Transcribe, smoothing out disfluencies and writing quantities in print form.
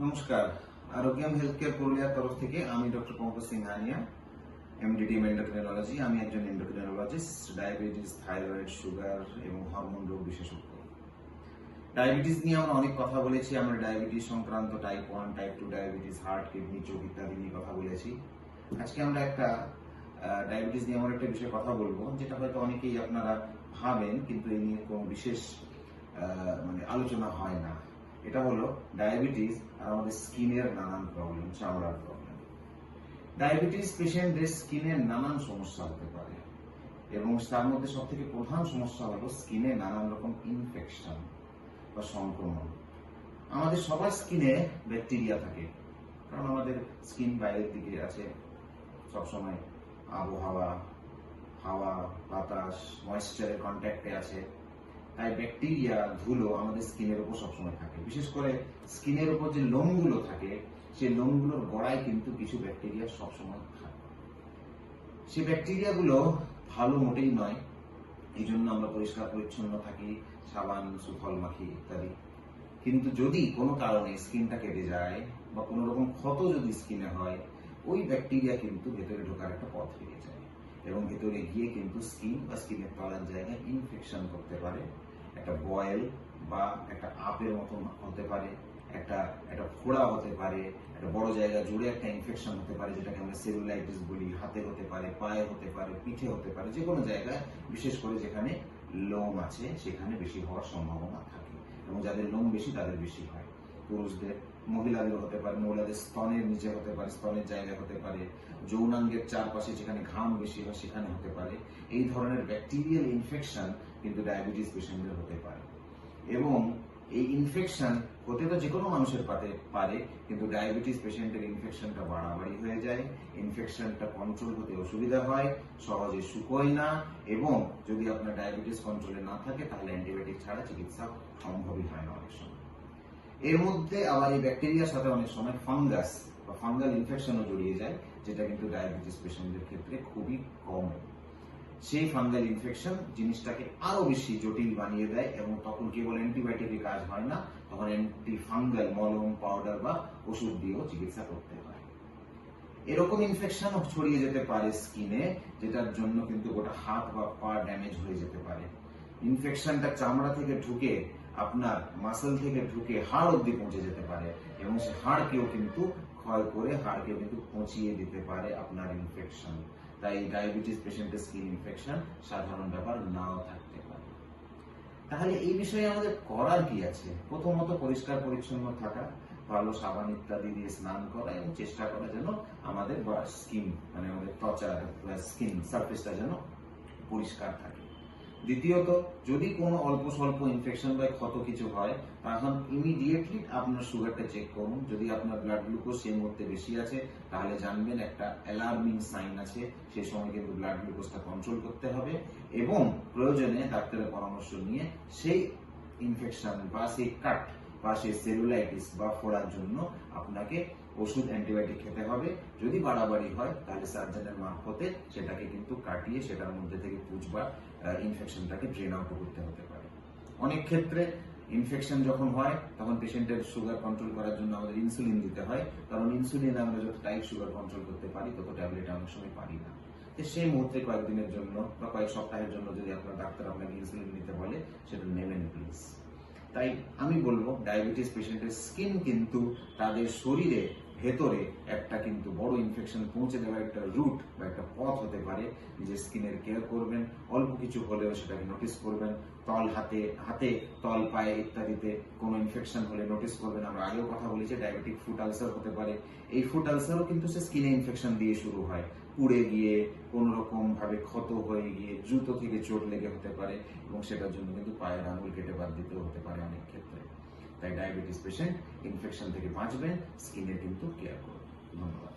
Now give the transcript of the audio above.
নমস্কার। Arogyam health care পুরুলিয়ার তরফ থেকে আমি doctor Pankaj Singhania, MDD endocrinology. আমি একজন এন্ডোক্রিনোলজিস্ট, ডায়াবেটিস, থাইরয়েড, সুগার এবং হরমোন রোগ বিশেষজ্ঞ। ডায়াবেটিস নিয়ে আমরা অনেক কথা বলেছি। আমরা ডায়াবেটিস সংক্রান্ত type 1, type 2 diabetes, heart, kidney, চোখ ইত্যাদি নিয়ে কথা বলেছি। আজকে আমরা একটা ডায়াবেটিস নিয়ে এমন একটা বিষয়ে কথা বলবো যেটা হয়তো অনেকেই আপনারা ভাবেন, কিন্তু এই নিয়ে কোনো বিশেষ আলোচনা হয় না। এটা হলো ডায়াবেটিস আর আমাদের স্কিনের নানান প্রবলেম, চামড়ার প্রবলেম। ডায়াবেটিস পেশেন্টদের স্কিনের নানান সমস্যা হতে পারে এবং তার মধ্যে সব থেকে প্রধান সমস্যা হলো স্কিনে নানান রকম ইনফেকশন বা সংক্রমণ। আমাদের সবার স্কিনে ব্যাকটেরিয়া থাকে, কারণ আমাদের স্কিন বাইরের দিকে আছে, সবসময় আবহাওয়া, হাওয়া, বাতাস, ময়েশ্চারের কন্ট্যাক্টে আছে। তাই ব্যাকটেরিয়া, ধুলো আমাদের স্কিনের উপর সবসময় থাকে। বিশেষ করে স্কিনের উপর যে লোমগুলো থাকে, সেই লোমগুলোর গোড়ায় কিন্তু কিছু ব্যাকটেরিয়া সবসময় থাকে। সেই ব্যাকটেরিয়াগুলো ভালো মোটেই নয়, এই জন্য আমরা পরিষ্কার পরিচ্ছন্ন থাকি, সাবান, সুফল মাখি ইত্যাদি। কিন্তু যদি কোনো কারণে স্কিনটা কেটে যায় বা কোনো রকম ক্ষত যদি স্কিনে হয়, ওই ব্যাকটেরিয়া কিন্তু ভেতরে ঢোকার একটা পথ পেয়ে যায় এবং ভেতরে গিয়ে কিন্তু স্কিন বা স্কিনের তলার জায়গায় ইনফেকশন করতে পারে। একটা বয়েল বা একটা আপের মতন হতে পারে, একটা একটা ফোড়া হতে পারে, একটা বড় জায়গা জুড়ে একটা ইনফেকশন হতে পারে, যেটাকে আমরা সেলুলাইটিস বলি। হাতে হতে পারে, পায়ে হতে পারে, পিঠে হতে পারে, যে কোনো জায়গায়, বিশেষ করে যেখানে লোম আছে সেখানে বেশি হওয়ার সম্ভাবনা থাকে এবং যাদের লোম বেশি তাদের বেশি হয়। পুরুষদের, মহিলাদের হতে পারে, মহিলাদের স্তনের নিচে হতে পারে, স্তনের জায়গায় হতে পারে, যৌনাঙ্গের চারপাশে যেখানে ঘাম বেশি হয় সেখানে হতে পারে। এই ধরনের ব্যাকটেরিয়াল ইনফেকশন কিন্তু ডায়াবেটিস পেশেন্টদের হতে পারে এবং এই ইনফেকশন হতে তো যে কোনো মানুষের পারে, কিন্তু ডায়াবেটিস পেশেন্টের ইনফেকশনটা বাড়াবাড়ি হয়ে যায়। ইনফেকশনটা কন্ট্রোল হতে অসুবিধা হয়, সহজে শুকোয় না, এবং যদি আপনার ডায়াবেটিস কন্ট্রোলে না থাকে তাহলে অ্যান্টিবায়োটিক ছাড়া চিকিৎসা সম্ভবই হয় না অনেক সময়। এর মধ্যে আবার এই ব্যাকটেরিয়ার সাথে অনেক সময় ফাঙ্গাস বা ফাঙ্গাল ইনফেকশনও জড়িয়ে যায়, যেটা কিন্তু ডায়াবেটিস পেশেন্টদের ক্ষেত্রে খুবই কম। সেই ফাঙ্গাল ইনফেকশন জিনিসটাকে আরো বেশি জটিল বানিয়ে দেয় এবং তখন কেবল অ্যান্টিবায়োটিকের কাজ হয় না, তখন অ্যান্টি ফাঙ্গাল মলম, পাউডার বা ওষুধ দিয়েও চিকিৎসা করতে হয়। এরকম ইনফেকশন ছড়িয়ে যেতে পারে স্কিনে, যেটার জন্য কিন্তু গোটা হাত বা পা ড্যামেজ হয়ে যেতে পারে। ইনফেকশনটা চামড়া থেকে ঢুকে আপনার মাসল থেকে ঢুকে হাড় অব্দি পৌঁছে যেতে পারে এবং সে হাড়কেও কিন্তু ক্ষয় করে, হাড়কে কিন্তু পচিয়ে দিতে পারে আপনার ইনফেকশন। তাই ডায়াবেটিস পেশেন্টের স্কিন ইনফেকশন সাধারণ ব্যাপার নাও থাকতে পারে। তাহলে এই বিষয়ে আমাদের করার কি আছে? প্রথমত পরিষ্কার পরিচ্ছন্ন থাকা, ভালো সাবান ইত্যাদি দিয়ে স্নান করা এবং চেষ্টা করা যেন আমাদের স্কিন আমাদের ত্বচা, স্কিন সারফেসটা যেন পরিষ্কার থাকে। দ্বিতীয়ত, যদি কোনো অল্প স্বল্প ইনফেকশন বা ক্ষত কিছু হয়, তখন ইমিডিয়েটলি আপনার সুগারটা চেক করুন। যদি আপনার ব্লাড গ্লুকোজ সেই মুহূর্তে বেশি আছে, তাহলে জানবেন একটা অ্যালার্মিং সাইন আছে, সেই সময় কিন্তু ব্লাড গ্লুকোজটা কন্ট্রোল করতে হবে এবং প্রয়োজনে ডাক্তারের পরামর্শ নিয়ে সেই ইনফেকশন বা সেই কাট বা সেই সেলুলাইটিস বা ফোড়ার জন্য আপনাকে ওষুধ, অ্যান্টিবায়োটিক খেতে হবে। যদি বাড়াবাড়ি হয় তাহলে সার্জনের মারফতে সেটাকে কিন্তু কাটিয়ে সেটার মধ্যে থেকে পুঁজ বা ইনফেকশনটাকে ড্রেন আউট করতে হতে পারে। অনেক ক্ষেত্রে ইনফেকশন যখন হয় তখন পেশেন্টের সুগার কন্ট্রোল করার জন্য আমাদের ইনসুলিন দিতে হয়, কারণ ইনসুলিন আমরা যত টাইট সুগার কন্ট্রোল করতে পারি তত ট্যাবলেট অনেক সময় পারি না। সেই মুহূর্তে কয়েকদিনের জন্য বা কয়েক সপ্তাহের জন্য যদি আপনার ডাক্তার আপনাকে ইনসুলিন নিতে বলে, সেটা নেবেন প্লিজ। তাই আমি বলবো, ডায়াবেটিস পেশেন্টের স্কিন কিন্তু তাদের শরীরে ভেতরে একটা কিন্তু বড় ইনফেকশন পৌঁছে দেওয়ার একটা রুট বা একটা পথ হতে পারে। নিজের স্কিনের কেয়ার করবেন, অল্প কিছু হলেও সেটাকে নোটিস করবেন। হাতে তল পায়ে ইত্যাদিতে কোনো ইনফেকশন হলে নোটিস করবেন। আমরা আগেও কথা বলেছি ডায়াবেটিক ফুট আলসার হতে পারে। এই ফুট আলসারও কিন্তু সে স্কিনে ইনফেকশন দিয়ে শুরু হয়, পুড়ে গিয়ে কোনো রকম ভাবে ক্ষত হয়ে গিয়ে জুতো থেকে চোট লেগে হতে পারে এবং সেটার জন্য কিন্তু পায়ের আঙুল কেটে বাদ দিতেও হতে পারে অনেক ক্ষেত্রে। তাই ডায়াবেটিস পেশেন্ট ইনফেকশন থেকে বাঁচবেন, স্কিনের কিন্তু কেয়ার করবেন। ধন্যবাদ।